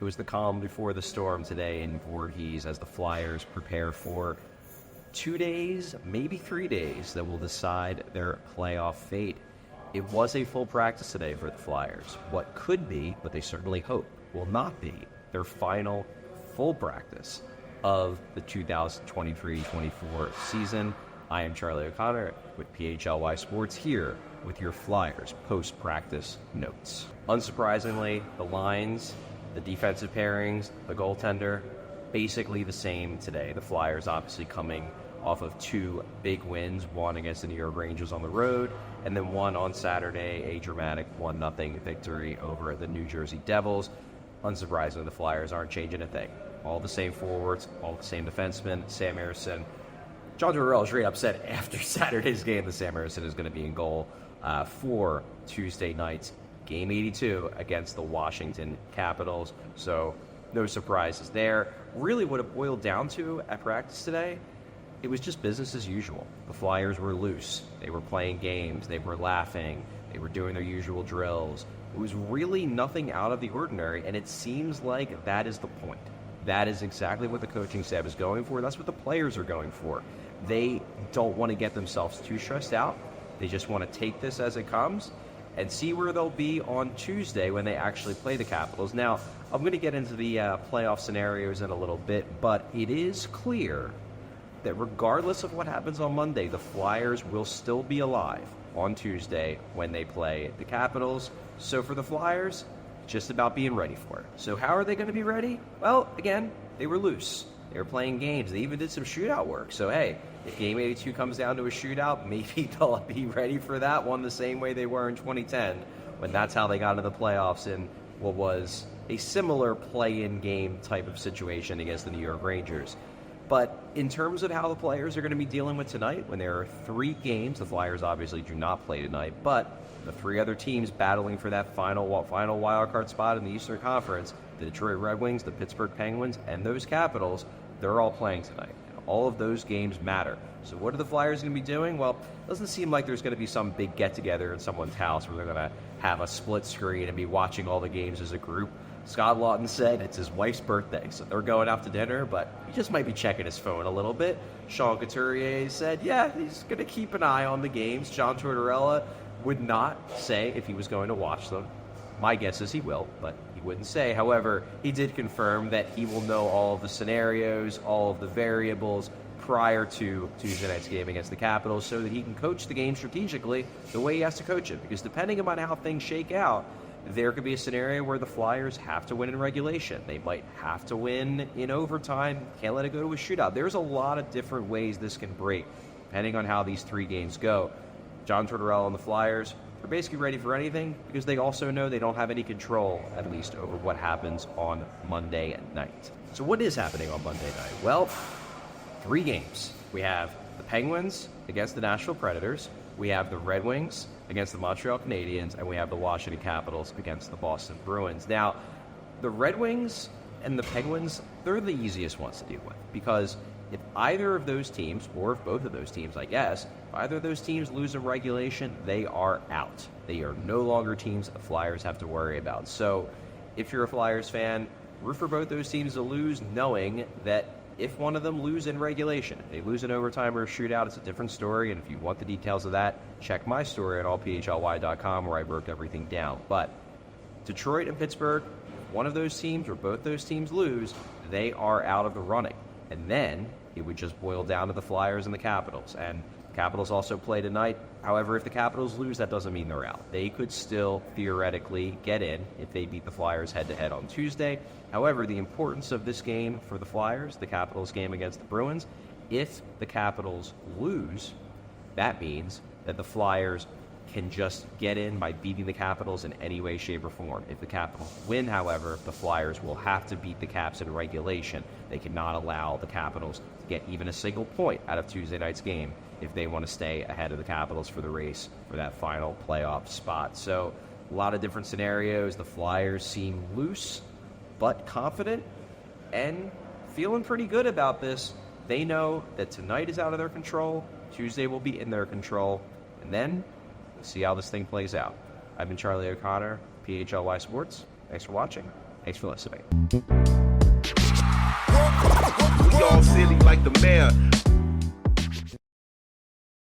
It was the calm before the storm today in Voorhees as the Flyers prepare for 2 days, maybe 3 days, that will decide their playoff fate. It was a full practice today for the Flyers. What could be, but they certainly hope will not be, their final full practice of the 2023-24 season. I am Charlie O'Connor with PHLY Sports here with your Flyers post-practice notes. Unsurprisingly, the lines, the defensive pairings, the goaltender, basically the same today. The Flyers obviously coming off of 2 big wins, one against the New York Rangers on the road, and then one on Saturday, a dramatic 1-0 victory over the New Jersey Devils. Unsurprisingly, the Flyers aren't changing a thing. All the same forwards, all the same defensemen. Sam Ersson. John Tortorella is very upset after Saturday's game that Sam Ersson is going to be in goal for Tuesday night's Game 82 against the Washington Capitals. So no surprises there. Really what it boiled down to at practice today, it was just business as usual. The Flyers were loose. They were playing games. They were laughing. They were doing their usual drills. It was really nothing out of the ordinary, and it seems like that is the point. That is exactly what the coaching staff is going for. That's what the players are going for. They don't want to get themselves too stressed out. They just want to take this as it comes and see where they'll be on Tuesday when they actually play the Capitals. Now, I'm going to get into the playoff scenarios in a little bit, but it is clear that regardless of what happens on Monday, the Flyers will still be alive on Tuesday when they play the Capitals. So for the Flyers, just about being ready for it. So how are they going to be ready? Well, again, they were loose. They were playing games. They even did some shootout work. So, hey, if Game 82 comes down to a shootout, maybe they'll be ready for that one the same way they were in 2010, when that's how they got into the playoffs in what was a similar play-in game type of situation against the New York Rangers. But in terms of how the players are going to be dealing with tonight, when there are 3 games, the Flyers obviously do not play tonight, but the 3 other teams battling for that final wildcard spot in the Eastern Conference, the Detroit Red Wings, the Pittsburgh Penguins, and those Capitals, they're all playing tonight. All of those games matter. So what are the Flyers going to be doing? Well, it doesn't seem like there's going to be some big get-together in someone's house where they're going to have a split screen and be watching all the games as a group. Scott Lawton said it's his wife's birthday, so they're going out to dinner, but he just might be checking his phone a little bit. Sean Couturier said, yeah, he's going to keep an eye on the games. John Tortorella would not say if he was going to watch them. My guess is he will, but he wouldn't say. However, he did confirm that he will know all of the scenarios, all of the variables prior to Tuesday night's game against the Capitals so that he can coach the game strategically the way he has to coach it. Because depending on how things shake out, there could be a scenario where the Flyers have to win in regulation. They might have to win in overtime. Can't let it go to a shootout. There's a lot of different ways this can break, depending on how these 3 games go. John Tortorella and the Flyers are basically ready for anything because they also know they don't have any control, at least, over what happens on Monday night. So what is happening on Monday night? Well, 3 games. We have the Penguins against the Nashville Predators. We have the Red Wings against the Montreal Canadiens, and we have the Washington Capitals against the Boston Bruins. Now, the Red Wings and the Penguins, they're the easiest ones to deal with because if either of those teams, or if both of those teams, I guess, if either of those teams lose in regulation, they are out. They are no longer teams that the Flyers have to worry about. So if you're a Flyers fan, root for both those teams to lose, knowing that if one of them lose in regulation, if they lose in overtime or a shootout, it's a different story. And if you want the details of that, check my story at allphly.com where I broke everything down. But Detroit and Pittsburgh, if one of those teams or both those teams lose, they are out of the running. And then it would just boil down to the Flyers and the Capitals. And the Capitals also play tonight. However, if the Capitals lose, that doesn't mean they're out. They could still theoretically get in if they beat the Flyers head-to-head on Tuesday. However, the importance of this game for the Flyers, the Capitals game against the Bruins, if the Capitals lose, that means that the Flyers can just get in by beating the Capitals in any way, shape, or form. If the Capitals win, however, the Flyers will have to beat the Caps in regulation. They cannot allow the Capitals to get even a single point out of Tuesday night's game if they want to stay ahead of the Capitals for the race for that final playoff spot. So a lot of different scenarios. The Flyers seem loose but confident and feeling pretty good about this. They know that tonight is out of their control. Tuesday will be in their control. And then we'll see how this thing plays out. I've been Charlie O'Connor, PHLY Sports. Thanks for watching. Thanks for listening. We all silly like the mayor.